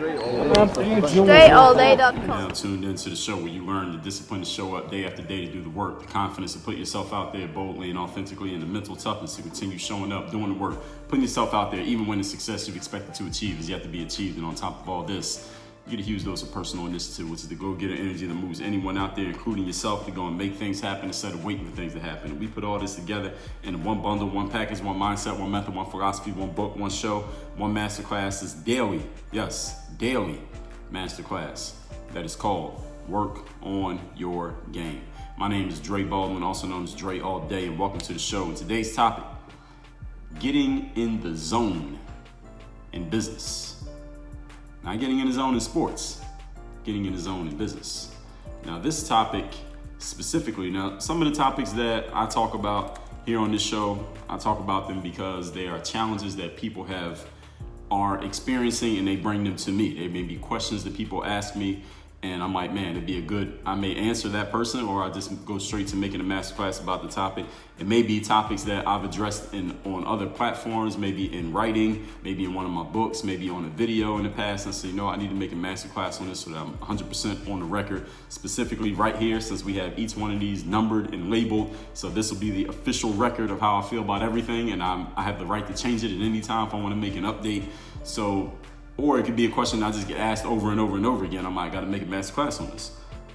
DreAllDay.com. Now tuned into the show where you learn the discipline to show up day after day to do the work, the confidence to put yourself out there boldly and authentically, and the mental toughness to continue showing up, doing the work, putting yourself out there even when the success you've expected to achieve is yet to be achieved. And on top of all this, you get a huge dose of personal initiative, which is the go-getter energy that moves anyone out there, including yourself, to go and make things happen instead of waiting for things to happen. And we put all this together in one bundle, one package, one mindset, one method, one philosophy, one book, one show, one masterclass. It's daily, yes, daily masterclass that is called Work on Your Game. My name is Dre Baldwin, also known as Dre All Day, and welcome to the show. And today's topic, getting in the zone in business. Not getting in the zone in sports, getting in the zone in business. Now this topic specifically, some of the topics that I talk about here on this show, I talk about them because they are challenges that people are experiencing and they bring them to me. They may be questions that people ask me and I'm like, man, I may answer that person, or I just go straight to making a masterclass about the topic. It may be topics that I've addressed on other platforms, maybe in writing, maybe in one of my books, maybe on a video in the past. And say, I need to make a masterclass on this so that I'm 100% on the record, specifically right here, since we have each one of these numbered and labeled. So this will be the official record of how I feel about everything, and I have the right to change it at any time if I want to make an update. Or it could be a question I just get asked over and over and over again. I got to make a master class on this.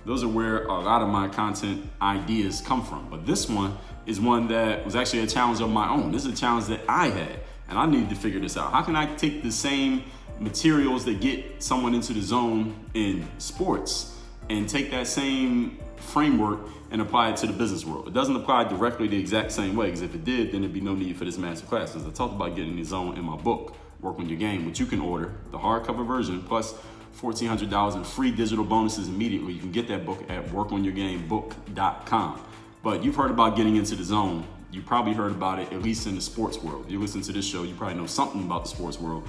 Those are where a lot of my content ideas come from. But this one is one that was actually a challenge of my own. This is a challenge that I had, and I needed to figure this out. How can I take the same materials that get someone into the zone in sports and take that same framework and apply it to the business world? It doesn't apply directly the exact same way, because if it did, then there'd be no need for this master class. Because I talked about getting in the zone in my book, Work on Your Game, which you can order the hardcover version plus $1,400 in free digital bonuses immediately. You can get that book at workonyourgamebook.com. But you've heard about getting into the zone. You probably heard about it, at least in the sports world. You listen to this show, you probably know something about the sports world.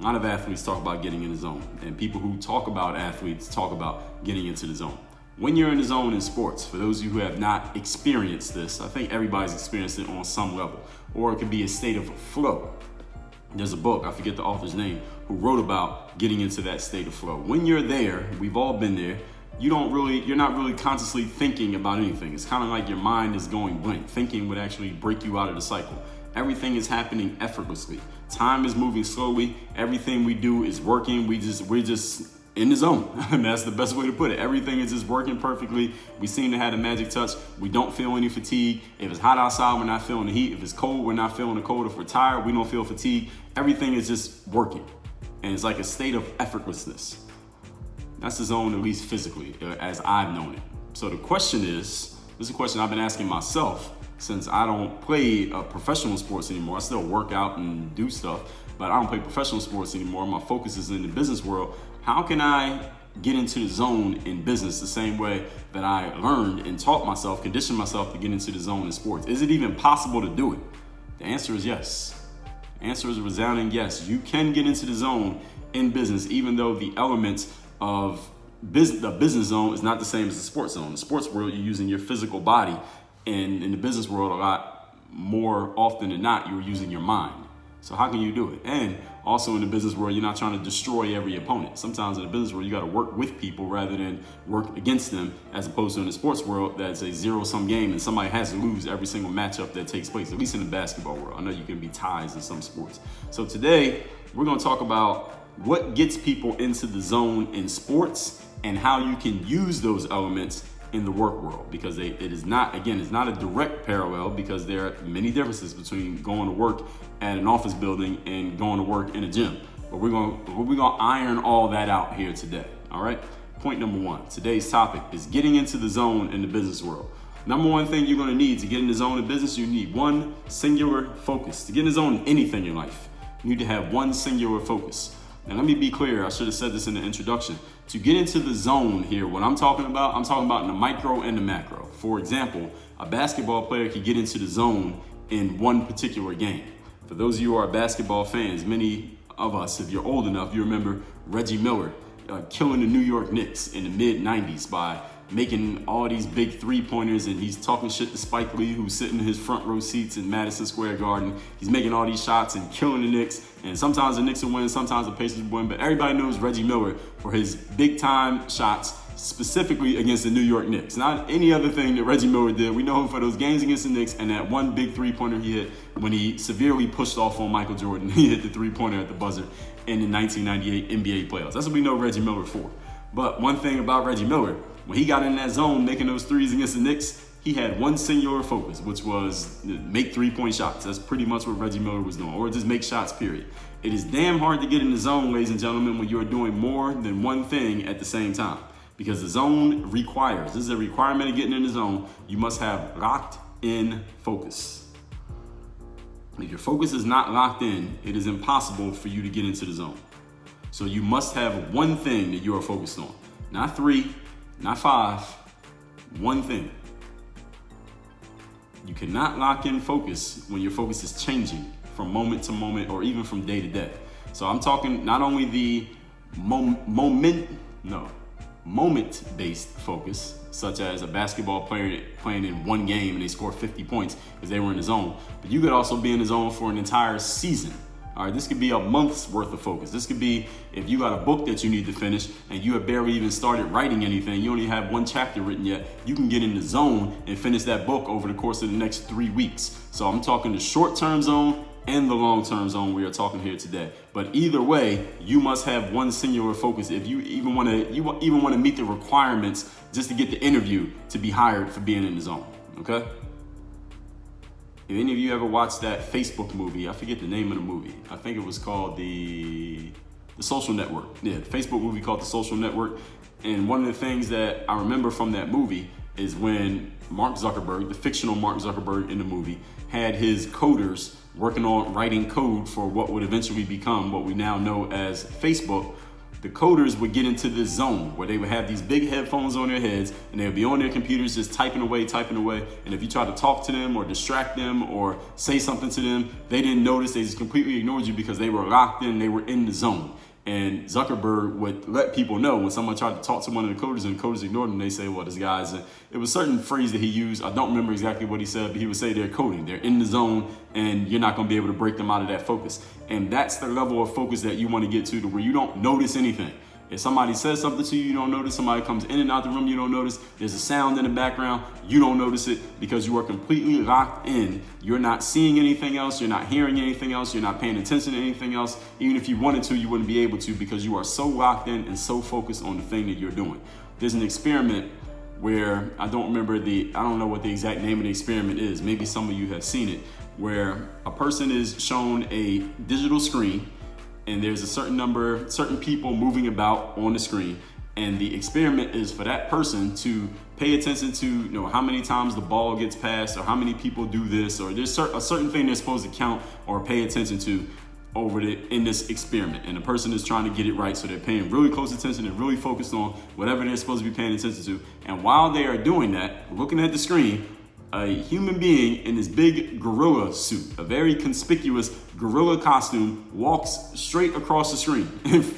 A lot of athletes talk about getting in the zone, and people who talk about athletes talk about getting into the zone. When you're in the zone in sports, for those of you who have not experienced this, I think everybody's experienced it on some level, or it could be a state of flow. There's a book, I forget the author's name, who wrote about getting into that state of flow. When you're there, we've all been there, you're not really consciously thinking about anything. It's kind of like your mind is going blank. Thinking would actually break you out of the cycle. Everything is happening effortlessly. Time is moving slowly. Everything we do is working. We're just in the zone. And that's the best way to put it. Everything is just working perfectly. We seem to have the magic touch. We don't feel any fatigue. If it's hot outside, we're not feeling the heat. If it's cold, we're not feeling the cold. If we're tired, we don't feel fatigue. Everything is just working. And it's like a state of effortlessness. That's the zone, at least physically, as I've known it. So the question is, this is a question I've been asking myself since I don't play professional sports anymore. I still work out and do stuff, but I don't play professional sports anymore. My focus is in the business world. How can I get into the zone in business the same way that I learned and taught myself, conditioned myself to get into the zone in sports? Is it even possible to do it? The answer is yes. The answer is a resounding yes. You can get into the zone in business, even though the elements of the business zone is not the same as the sports zone. In the sports world, you're using your physical body, and in the business world, a lot more often than not, you're using your mind. So how can you do it? And also in the business world, you're not trying to destroy every opponent. Sometimes in the business world, you got to work with people rather than work against them, as opposed to in the sports world, that's a zero-sum game and somebody has to lose every single matchup that takes place, at least in the basketball world. I know you can be ties in some sports. So today, we're going to talk about what gets people into the zone in sports and how you can use those elements in the work world, because it is not a direct parallel, because there are many differences between going to work at an office building and going to work in a gym. But we're gonna iron all that out here today. All right. Point number one, today's topic is getting into the zone in the business world. Number one thing you're gonna need to get in the zone in business, you need one singular focus. To get in the zone in anything in life, you need to have one singular focus. And let me be clear, I should have said this in the introduction. To get into the zone here, what I'm talking about in the micro and the macro. For example, a basketball player can get into the zone in one particular game. For those of you who are basketball fans, many of us, if you're old enough, you remember Reggie Miller killing the New York Knicks in the mid-90s by making all these big 3-pointers, and he's talking shit to Spike Lee, who's sitting in his front row seats in Madison Square Garden. He's making all these shots and killing the Knicks, and sometimes the Knicks will win, sometimes the Pacers will win, but everybody knows Reggie Miller for his big-time shots, specifically against the New York Knicks. Not any other thing that Reggie Miller did. We know him for those games against the Knicks and that one big 3-pointer he hit when he severely pushed off on Michael Jordan. He hit the 3-pointer at the buzzer in the 1998 NBA playoffs. That's what we know Reggie Miller for. But one thing about Reggie Miller, when he got in that zone making those threes against the Knicks, he had one singular focus, which was make 3-point shots. That's pretty much what Reggie Miller was doing, or just make shots, period. It is damn hard to get in the zone, ladies and gentlemen, when you are doing more than one thing at the same time. Because the zone requires, this is a requirement of getting in the zone, you must have locked in focus. If your focus is not locked in, it is impossible for you to get into the zone. So you must have one thing that you are focused on. Not 3, not 5, one thing. You cannot lock in focus when your focus is changing from moment to moment or even from day to day. So I'm talking not only the moment-based focus, such as a basketball player playing in one game and they score 50 points because they were in the zone, but you could also be in the zone for an entire season. All right, this could be a month's worth of focus. This could be if you got a book that you need to finish and you have barely even started writing anything, you only have one chapter written yet, you can get in the zone and finish that book over the course of the next 3 weeks. So I'm talking the short-term zone and the long-term zone we are talking here today. But either way, you must have one singular focus if you even want to meet the requirements just to get the interview to be hired for being in the zone, okay? If any of you ever watched that Facebook movie, I forget the name of the movie. I think it was called The Social Network. Yeah, the Facebook movie called The Social Network. And one of the things that I remember from that movie is when Mark Zuckerberg, the fictional Mark Zuckerberg in the movie, had his coders working on writing code for what would eventually become what we now know as Facebook. The coders would get into this zone where they would have these big headphones on their heads and they would be on their computers just typing away. And if you try to talk to them or distract them or say something to them, they didn't notice. They just completely ignored you because they were locked in. They were in the zone. And Zuckerberg would let people know when someone tried to talk to one of the coders and the coders ignored them, they say, well, this guy's, it was a certain phrase that he used. I don't remember exactly what he said, but he would say they're coding. They're in the zone and you're not going to be able to break them out of that focus. And that's the level of focus that you want to get to where you don't notice anything. If somebody says something to you, you don't notice. Somebody comes in and out the room, you don't notice. There's a sound in the background, you don't notice it because you are completely locked in. You're not seeing anything else. You're not hearing anything else. You're not paying attention to anything else. Even if you wanted to, you wouldn't be able to because you are so locked in and so focused on the thing that you're doing. There's an experiment where I don't know what the exact name of the experiment is. Maybe some of you have seen it, where a person is shown a digital screen and there's a certain people moving about on the screen. And the experiment is for that person to pay attention to, how many times the ball gets passed or how many people do this, or there's a certain thing they're supposed to count or pay attention to in this experiment. And the person is trying to get it right. So they're paying really close attention and really focused on whatever they're supposed to be paying attention to. And while they are doing that, looking at the screen, a human being in this big gorilla suit, a very conspicuous gorilla costume, walks straight across the screen.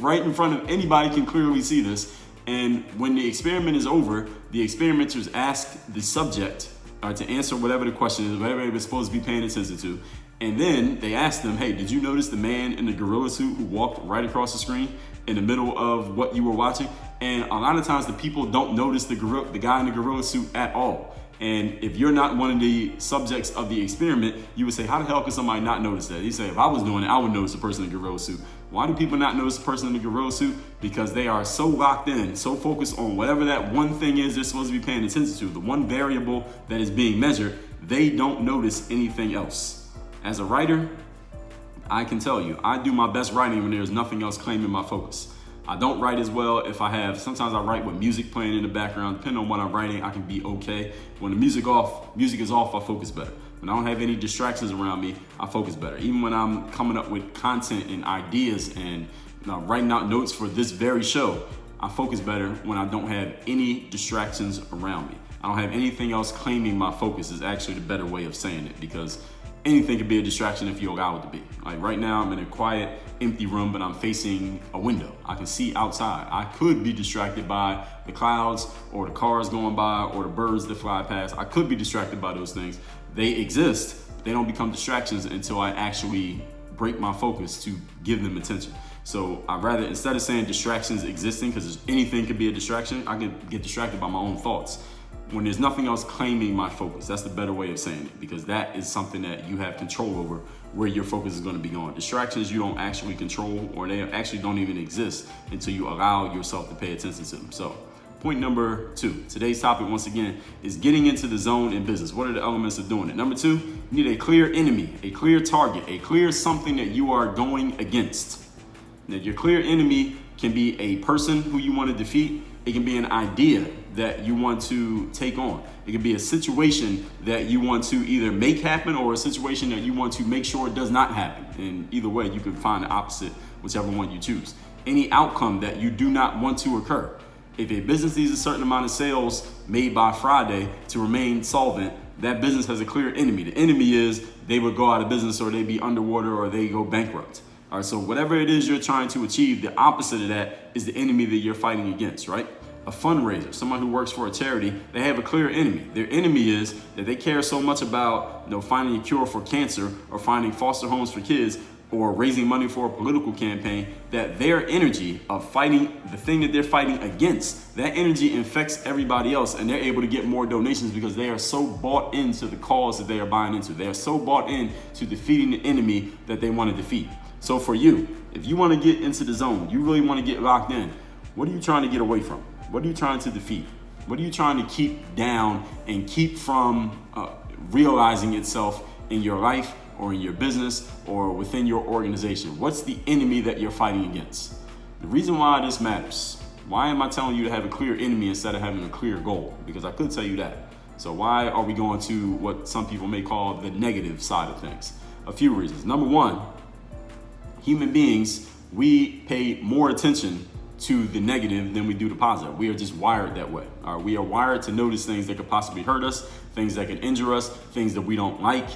Right in front of anybody can clearly see this. And when the experiment is over, the experimenters ask the subject to answer whatever the question is, whatever they were supposed to be paying attention to. And then they ask them, hey, did you notice the man in the gorilla suit who walked right across the screen in the middle of what you were watching? And a lot of times the people don't notice the guy in the gorilla suit at all. And if you're not one of the subjects of the experiment, you would say, how the hell could somebody not notice that? You say, if I was doing it, I would notice the person in the gorilla suit. Why do people not notice the person in the gorilla suit? Because they are so locked in, so focused on whatever that one thing is they're supposed to be paying attention to, the one variable that is being measured, they don't notice anything else. As a writer, I can tell you, I do my best writing when there's nothing else claiming my focus. I don't write as well sometimes I write with music playing in the background. Depending on what I'm writing, I can be okay. When the music is off, I focus better. When I don't have any distractions around me, I focus better. Even when I'm coming up with content and ideas and writing out notes for this very show, I focus better when I don't have any distractions around me. I don't have anything else claiming my focus is actually the better way of saying it, because anything can be a distraction if you allow it to be. Like right now, I'm in a quiet, empty room, but I'm facing a window. I can see outside. I could be distracted by the clouds or the cars going by or the birds that fly past. I could be distracted by those things. They exist. They don't become distractions until I actually break my focus to give them attention. So I'd rather, instead of saying distractions existing, because anything could be a distraction, I can get distracted by my own thoughts. When there's nothing else claiming my focus, that's the better way of saying it, because that is something that you have control over where your focus is going to be going. Distractions you don't actually control, or they actually don't even exist until you allow yourself to pay attention to them. So point number 2, today's topic once again is getting into the zone in business. What are the elements of doing it? Number 2, you need a clear enemy, a clear target, a clear something that you are going against. Now, your clear enemy can be a person who you want to defeat. It can be an idea that you want to take on. It can be a situation that you want to either make happen or a situation that you want to make sure it does not happen. And either way, you can find the opposite, whichever one you choose. Any outcome that you do not want to occur. If a business needs a certain amount of sales made by Friday to remain solvent, that business has a clear enemy. The enemy is they would go out of business, or they be underwater, or they go bankrupt. All right, so whatever it is you're trying to achieve, the opposite of that is the enemy that you're fighting against, right? A fundraiser, someone who works for a charity, they have a clear enemy. Their enemy is that they care so much about, finding a cure for cancer, or finding foster homes for kids, or raising money for a political campaign, that their energy of fighting the thing that they're fighting against, that energy infects everybody else, and they're able to get more donations because they are so bought into the cause that they are buying into. They are so bought in to defeating the enemy that they want to defeat. So for you, if you want to get into the zone, you really want to get locked in, what are you trying to get away from? What are you trying to defeat? What are you trying to keep down and keep from realizing itself in your life or in your business or within your organization? What's the enemy that you're fighting against? The reason why this matters, why am I telling you to have a clear enemy instead of having a clear goal? Because I could tell you that. So why are we going to what some people may call the negative side of things? A few reasons. Number 1, human beings, we pay more attention to the negative than we do the positive. We are just wired that way. All right? We are wired to notice things that could possibly hurt us, things that could injure us, things that we don't like,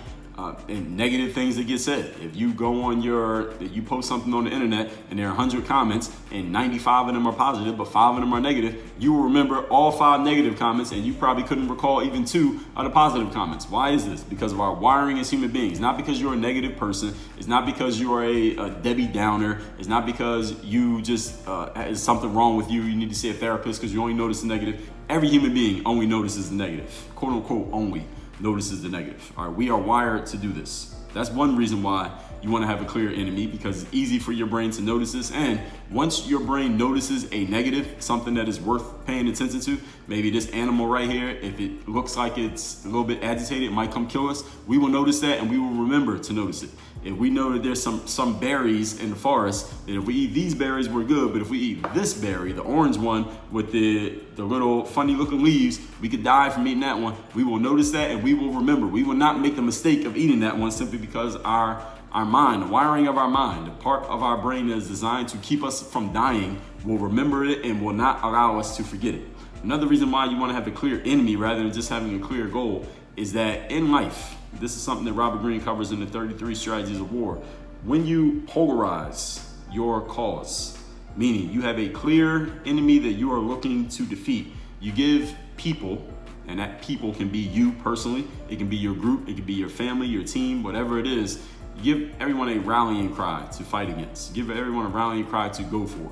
and negative things that get said. If you go on you post something on the internet and there are 100 comments and 95 of them are positive, but 5 of them are negative, you will remember all 5 negative comments, and you probably couldn't recall even 2 of the positive comments. Why is this? Because of our wiring as human beings. Not because you're a negative person. It's not because you are a Debbie Downer. It's not because you just is something wrong with you. You need to see a therapist because you only notice the negative. Every human being only notices the negative, quote unquote only notices the negative. All right, we are wired to do this. That's one reason why you want to have a clear enemy, because it's easy for your brain to notice this. And once your brain notices a negative, something that is worth paying attention to, maybe this animal right here, if it looks like it's a little bit agitated, it might come kill us. We will notice that, and we will remember to notice it. If we know that there's some berries in the forest, that if we eat these berries, we're good. But if we eat this berry, the orange one with the little funny looking leaves, we could die from eating that one. We will notice that, and we will remember. We will not make the mistake of eating that one simply because our mind, the wiring of our mind, the part of our brain that is designed to keep us from dying, will remember it and will not allow us to forget it. Another reason why you want to have a clear enemy rather than just having a clear goal is that in life, this is something that Robert Greene covers in the 33 Strategies of War. When you polarize your cause, meaning you have a clear enemy that you are looking to defeat, you give people, and that people can be you personally, it can be your group, it can be your family, your team, whatever it is, give everyone a rallying cry to fight against. Give everyone a rallying cry to go for.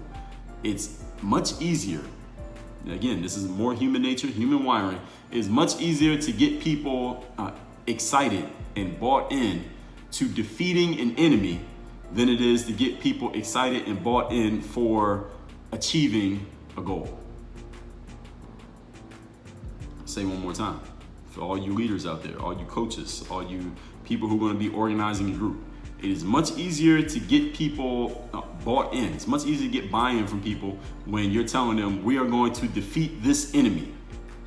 It's much easier. Again, this is more human nature, human wiring. It's much easier to get people excited and bought in to defeating an enemy than it is to get people excited and bought in for achieving a goal. I'll say one more time. For all you leaders out there, all you coaches, all you people who are going to be organizing a group, it is much easier to get people bought in. It's much easier to get buy-in from people when you're telling them we are going to defeat this enemy.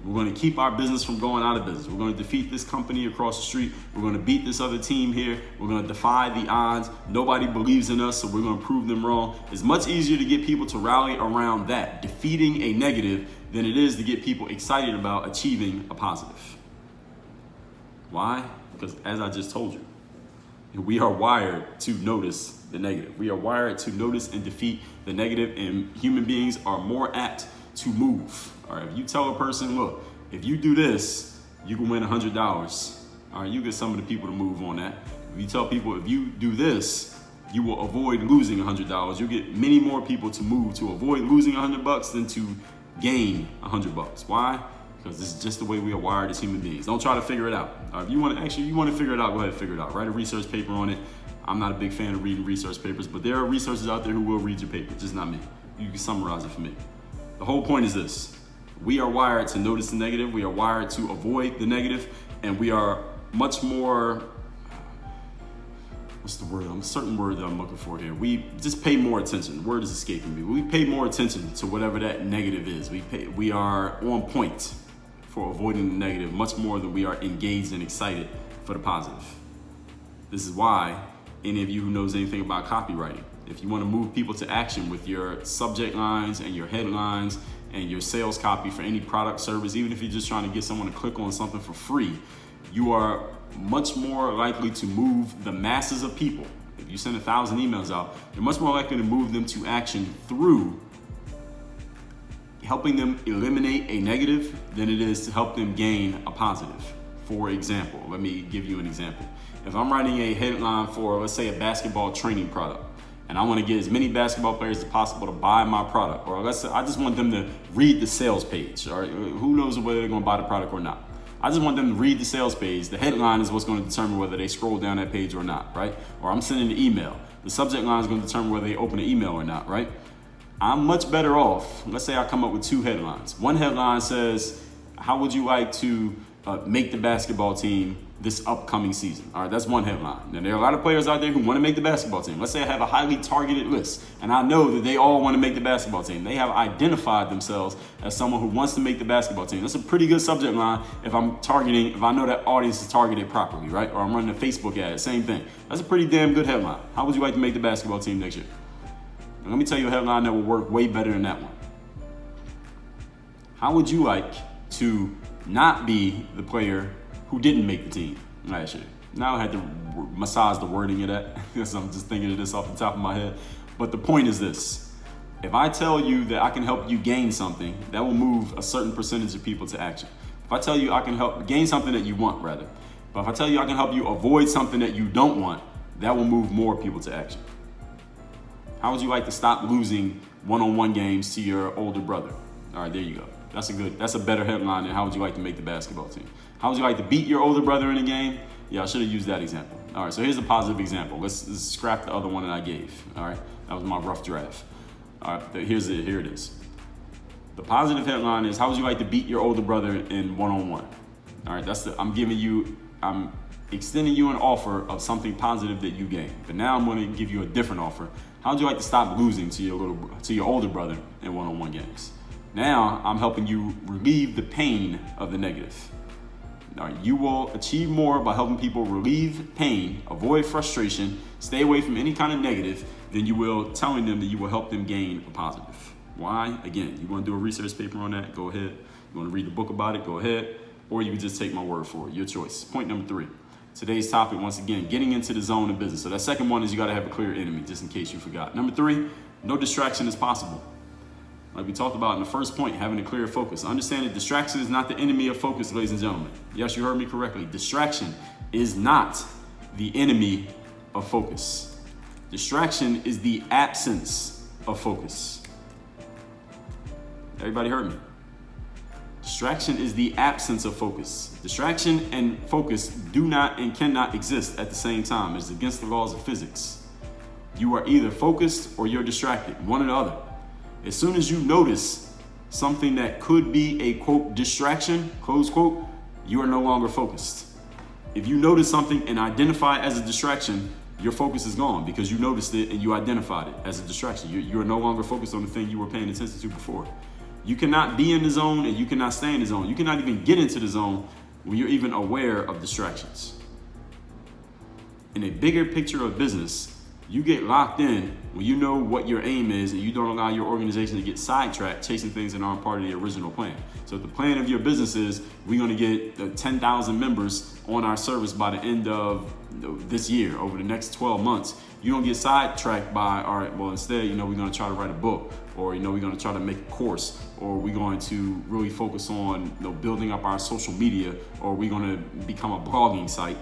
We're going to keep our business from going out of business. We're going to defeat this company across the street. We're going to beat this other team here. We're going to defy the odds. Nobody believes in us, so we're going to prove them wrong. It's much easier to get people to rally around that, defeating a negative, than it is to get people excited about achieving a positive. Why? Because as I just told you, We are wired to notice the negative. We are wired to notice and defeat the negative, and human beings are more apt to move. All right, if you tell a person, look, if you do this, you can win $100. All right, you get some of the people to move on that. If you tell people, if you do this, you will avoid losing $100. You'll get many more people to move to avoid losing $100 than to gain $100. Why? Because this is just the way we are wired as human beings. Don't try to figure it out. If you want to figure it out, go ahead and figure it out. Write a research paper on it. I'm not a big fan of reading research papers, but there are researchers out there who will read your paper, just not me. You can summarize it for me. The whole point is this. We are wired to notice the negative. We are wired to avoid the negative, and we are much more, what's the word? A certain word that I'm looking for here. We just pay more attention. The word is escaping me. We pay more attention to whatever that negative is. We are on point for avoiding the negative much more than we are engaged and excited for the positive. This is why any of you who knows anything about copywriting, if you want to move people to action with your subject lines and your headlines and your sales copy for any product, service, even if you're just trying to get someone to click on something for free, you are much more likely to move the masses of people. If you send 1,000 emails out, you're much more likely to move them to action through helping them eliminate a negative than it is to help them gain a positive. For example, let me give you an example. If I'm writing a headline for, let's say, a basketball training product, and I want to get as many basketball players as possible to buy my product, or let's say I just want them to read the sales page, or who knows whether they're going to buy the product or not. I just want them to read the sales page. The headline is what's going to determine whether they scroll down that page or not, right? Or I'm sending an email. The subject line is going to determine whether they open the email or not, right? I'm much better off. Let's say I come up with 2 headlines. One headline says, how would you like to make the basketball team this upcoming season? All right, that's one headline. Now, there are a lot of players out there who want to make the basketball team. Let's say I have a highly targeted list, and I know that they all want to make the basketball team. They have identified themselves as someone who wants to make the basketball team. That's a pretty good subject line if I know that audience is targeted properly, right? Or I'm running a Facebook ad, same thing. That's a pretty damn good headline. How would you like to make the basketball team next year? Now, let me tell you a headline that will work way better than that one. How would you like to not be the player who didn't make the team last year? Now I had to massage the wording of that because I'm just thinking of this off the top of my head. But the point is this. If I tell you that I can help you gain something, that will move a certain percentage of people to action. If I tell you I can help gain something that you want, rather. But if I tell you I can help you avoid something that you don't want, that will move more people to action. How would you like to stop losing one-on-one games to your older brother? All right, there you go. That's a better headline than how would you like to make the basketball team? How would you like to beat your older brother in a game? Yeah, I should have used that example. All right, so here's a positive example. Let's scrap the other one that I gave. All right, that was my rough draft. All right, here it is. The positive headline is, how would you like to beat your older brother in one-on-one? All right, I'm extending you an offer of something positive that you gain. But now I'm going to give you a different offer. How would you like to stop losing to your older brother in one-on-one games? Now I'm helping you relieve the pain of the negative. Now, you will achieve more by helping people relieve pain, avoid frustration, stay away from any kind of negative than you will telling them that you will help them gain a positive. Why? Again, you want to do a research paper on that? Go ahead. You want to read the book about it? Go ahead. Or you can just take my word for it. Your choice. Point number 3. Today's topic, once again, getting into the zone of business. So that second one is you got to have a clear enemy, just in case you forgot. Number 3, no distraction is possible. Like we talked about in the first point, having a clear focus. Understand that distraction is not the enemy of focus, ladies and gentlemen. Yes, you heard me correctly. Distraction is not the enemy of focus. Distraction is the absence of focus. Everybody heard me? Distraction is the absence of focus. Distraction and focus do not and cannot exist at the same time. It's against the laws of physics. You are either focused or you're distracted, one or the other. As soon as you notice something that could be a, quote, distraction, close quote, you are no longer focused. If you notice something and identify it as a distraction, your focus is gone because you noticed it and you identified it as a distraction. You are no longer focused on the thing you were paying attention to before. You cannot be in the zone and you cannot stay in the zone. You cannot even get into the zone when you're even aware of distractions. In a bigger picture of business, You get locked in when you know what your aim is and you don't allow your organization to get sidetracked chasing things that aren't part of the original plan. So if the plan of your business is we're going to get 10,000 members on our service by the end of this year, over the next 12 months, you don't get sidetracked by, all right, well, instead, we're going to try to write a book, or, we're going to try to make a course, or we're going to really focus on building up our social media, or we're going to become a blogging site.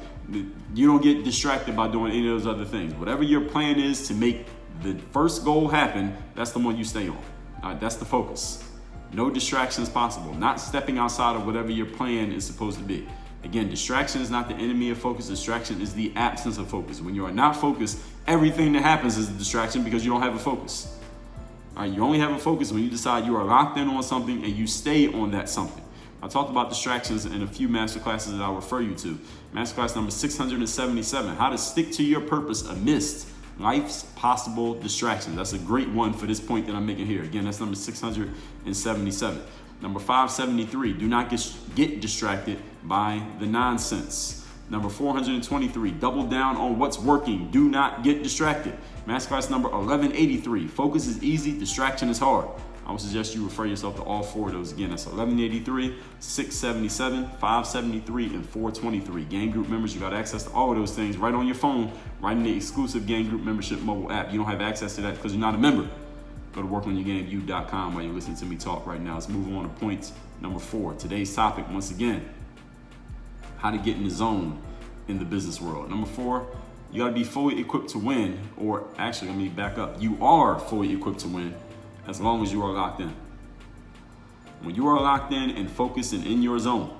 You don't get distracted by doing any of those other things. Whatever your plan is to make the first goal happen, that's the one you stay on. All right, that's the focus. No distractions possible. Not stepping outside of whatever your plan is supposed to be. Again, distraction is not the enemy of focus. Distraction is the absence of focus. When you are not focused, everything that happens is a distraction because you don't have a focus. All right, you only have a focus when you decide you are locked in on something and you stay on that something. I talked about distractions in a few masterclasses that I'll refer you to. Masterclass number 677, how to stick to your purpose amidst life's possible distractions. That's a great one for this point that I'm making here. Again, that's number 677. Number 573, do not get distracted by the nonsense. Number 423, double down on what's working. Do not get distracted. Masterclass number 1183, focus is easy, distraction is hard. I would suggest you refer yourself to all four of those. Again, that's 1183, 677, 573, and 423. Gang group members, you got access to all of those things right on your phone, right in the exclusive Gang Group membership mobile app. You don't have access to that because you're not a member. Go to workonyourgameu.com while you're listening to me talk right now. Let's move on to point number 4. Today's topic, once again, how to get in the zone in the business world. Number 4, you got to be fully equipped to win, or actually, let me back up. You are fully equipped to win as long as you are locked in. When you are locked in and focused and in your zone,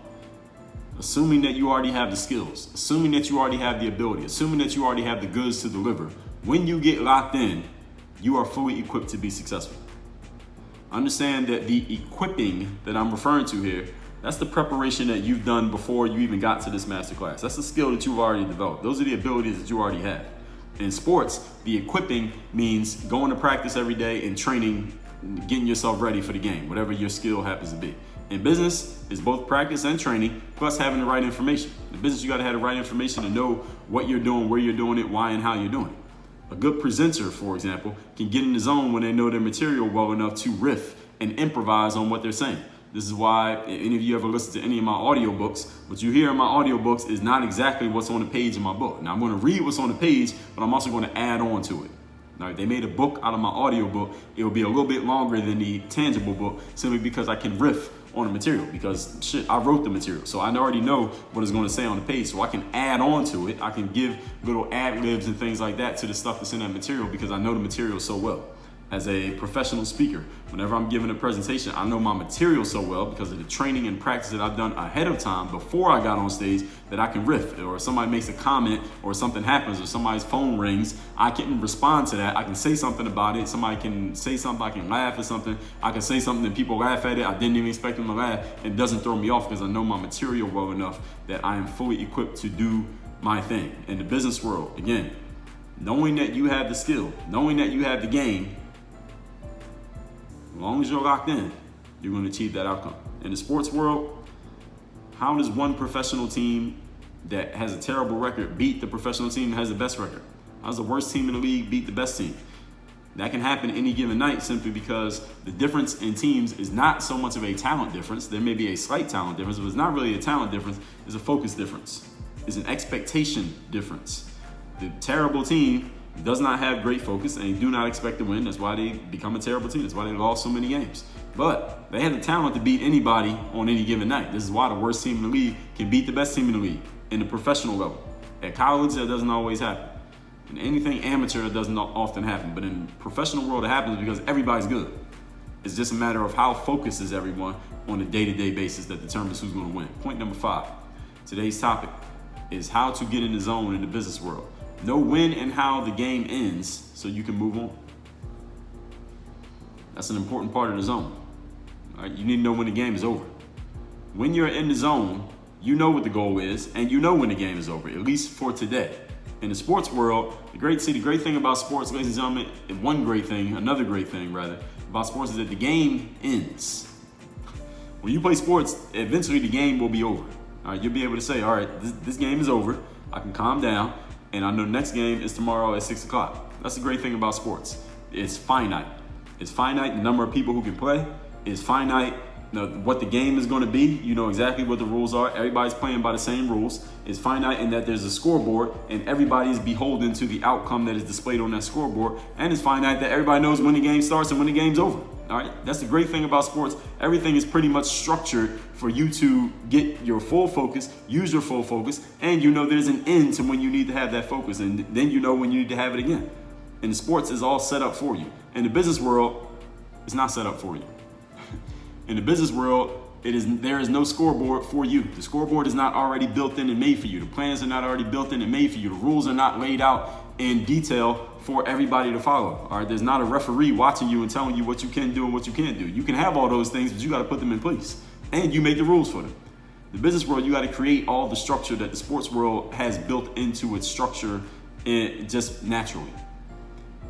assuming that you already have the skills, assuming that you already have the ability, assuming that you already have the goods to deliver, when you get locked in, you are fully equipped to be successful. Understand that the equipping that I'm referring to here, that's the preparation that you've done before you even got to this masterclass. That's the skill that you've already developed. Those are the abilities that you already have. In sports, the equipping means going to practice every day and training, getting yourself ready for the game, whatever your skill happens to be. In business, it's both practice and training, plus having the right information. In business, you got to have the right information to know what you're doing, where you're doing it, why and how you're doing it. A good presenter, for example, can get in the zone when they know their material well enough to riff and improvise on what they're saying. This is why, any of you ever listen to any of my audiobooks, what you hear in my audiobooks is not exactly what's on the page in my book. Now, I'm going to read what's on the page, but I'm also going to add on to it. Now, if they made a book out of my audiobook, it will be a little bit longer than the tangible book, simply because I can riff on the material, because I wrote the material. So I already know what it's going to say on the page, so I can add on to it. I can give little ad libs and things like that to the stuff that's in that material because I know the material so well. As a professional speaker, whenever I'm giving a presentation, I know my material so well because of the training and practice that I've done ahead of time before I got on stage that I can riff. Or if somebody makes a comment or something happens or somebody's phone rings, I can respond to that. I can say something about it. Somebody can say something, I can laugh at something. I can say something and people laugh at it. I didn't even expect them to laugh. It doesn't throw me off because I know my material well enough that I am fully equipped to do my thing. In the business world, again, knowing that you have the skill, knowing that you have the game, as long as you're locked in, you're going to achieve that outcome. In the sports world, how does one professional team that has a terrible record beat the professional team that has the best record? How does the worst team in the league beat the best team? That can happen any given night simply because the difference in teams is not so much of a talent difference. There may be a slight talent difference, but it's not really a talent difference. It's a focus difference. It's an expectation difference. The terrible team does not have great focus and do not expect to win. That's why they become a terrible team. That's why they lost so many games. But they have the talent to beat anybody on any given night. This is why the worst team in the league can beat the best team in the league in the professional level. At college, that doesn't always happen. In anything amateur, that doesn't often happen. But in the professional world, it happens because everybody's good. It's just a matter of how focused is everyone on a day-to-day basis that determines who's going to win. Point number 5. Today's topic is how to get in the zone in the business world. Know when and how the game ends so you can move on. That's an important part of the zone. All right? You need to know when the game is over. When you're in the zone, you know what the goal is and you know when the game is over, at least for today. In the sports world, the great thing about sports, ladies and gentlemen, another great thing about sports is that the game ends. When you play sports, eventually the game will be over. All right, you'll be able to say, all right, this game is over. I can calm down. and I know the next game is tomorrow at 6 o'clock. That's the great thing about sports. It's finite. It's finite. The number of people who can play is finite. What the game is going to be, you know exactly what the rules are. Everybody's playing by the same rules. It's finite in that there's a scoreboard and everybody is beholden to the outcome that is displayed on that scoreboard. And it's finite that everybody knows when the game starts and when the game's over. All right, that's the great thing about sports. Everything is pretty much structured for you to get your full focus, use your full focus, and you know there's an end to when you need to have that focus, and then you know when you need to have it again. And sports is all set up for you. In the business world, it's not set up for you. In the business world, there is no scoreboard for you. The scoreboard is not already built in and made for you. The plans are not already built in and made for you. The rules are not laid out in detail for everybody to follow. All right, there's not a referee watching you and telling you what you can do and what you can't do. You can have all those things, but you got to put them in place, and you make the rules for them. The business world, you got to create all the structure that the sports world has built into its structure just naturally,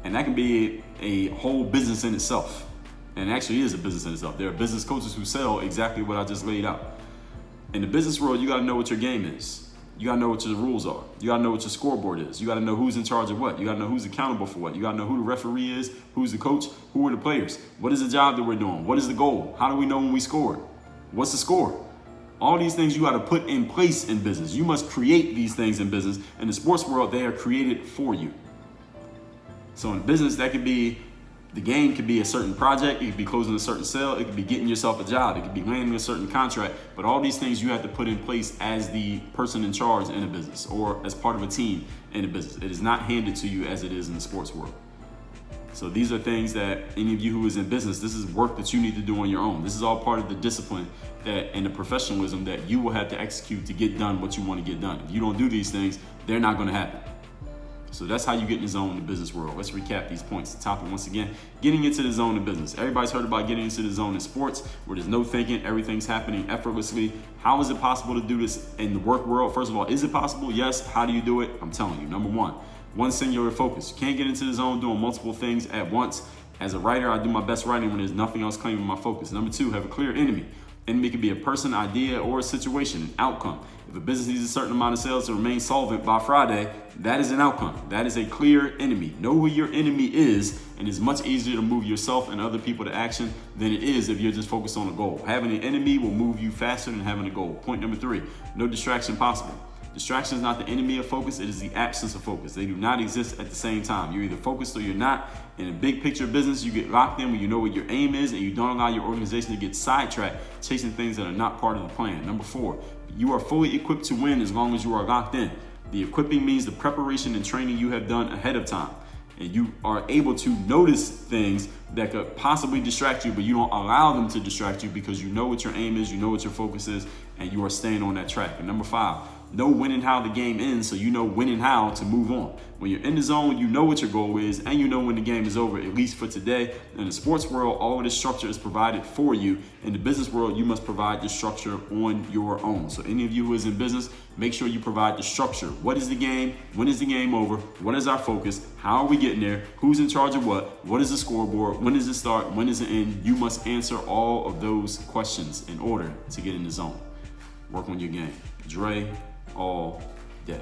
and that can be a whole business in itself. And it actually is a business in itself. There are business coaches who sell exactly what I just laid out. In the business world, you got to know what your game is. You got to know what your rules are. You got to know what your scoreboard is. You got to know who's in charge of what. You got to know who's accountable for what. You got to know who the referee is, who's the coach, who are the players. What is the job that we're doing? What is the goal? How do we know when we scored? What's the score? All these things you got to put in place in business. You must create these things in business. In the sports world, they are created for you. So in business, that could be, the game could be a certain project, it could be closing a certain sale, it could be getting yourself a job, it could be landing a certain contract, but all these things you have to put in place as the person in charge in a business or as part of a team in a business. It is not handed to you as it is in the sports world. So these are things that any of you who is in business, this is work that you need to do on your own. This is all part of the discipline and the professionalism that you will have to execute to get done what you want to get done. If you don't do these things, they're not going to happen. So that's how you get in the zone in the business world. Let's recap these points. The topic once again, getting into the zone in business. Everybody's heard about getting into the zone in sports where there's no thinking, everything's happening effortlessly. How is it possible to do this in the work world? First of all, is it possible? Yes. How do you do it? I'm telling you. Number one singular focus. You can't get into the zone doing multiple things at once. As a writer, I do my best writing when there's nothing else claiming my focus. Number two, have a clear enemy. Enemy could be a person, idea, or a situation, an outcome. If a business needs a certain amount of sales to remain solvent by Friday, that is an outcome. That is a clear enemy. Know who your enemy is, and it's much easier to move yourself and other people to action than it is if you're just focused on a goal. Having an enemy will move you faster than having a goal. Point number three, no distraction possible. Distraction is not the enemy of focus, it is the absence of focus. They do not exist at the same time. You're either focused or you're not. In a big picture business, you get locked in when you know what your aim is and you don't allow your organization to get sidetracked chasing things that are not part of the plan. Number four, you are fully equipped to win as long as you are locked in. The equipping means the preparation and training you have done ahead of time. And you are able to notice things that could possibly distract you, but you don't allow them to distract you because you know what your aim is, you know what your focus is, and you are staying on that track. And number five, know when and how the game ends so you know when and how to move on. When you're in the zone, you know what your goal is and you know when the game is over, at least for today. In the sports world, all of this structure is provided for you. In the business world, you must provide the structure on your own. So any of you who is in business, make sure you provide the structure. What is the game? When is the game over? What is our focus? How are we getting there? Who's in charge of what? What is the scoreboard? When does it start? When does it end? You must answer all of those questions in order to get in the zone. Work on your game. Dre all day.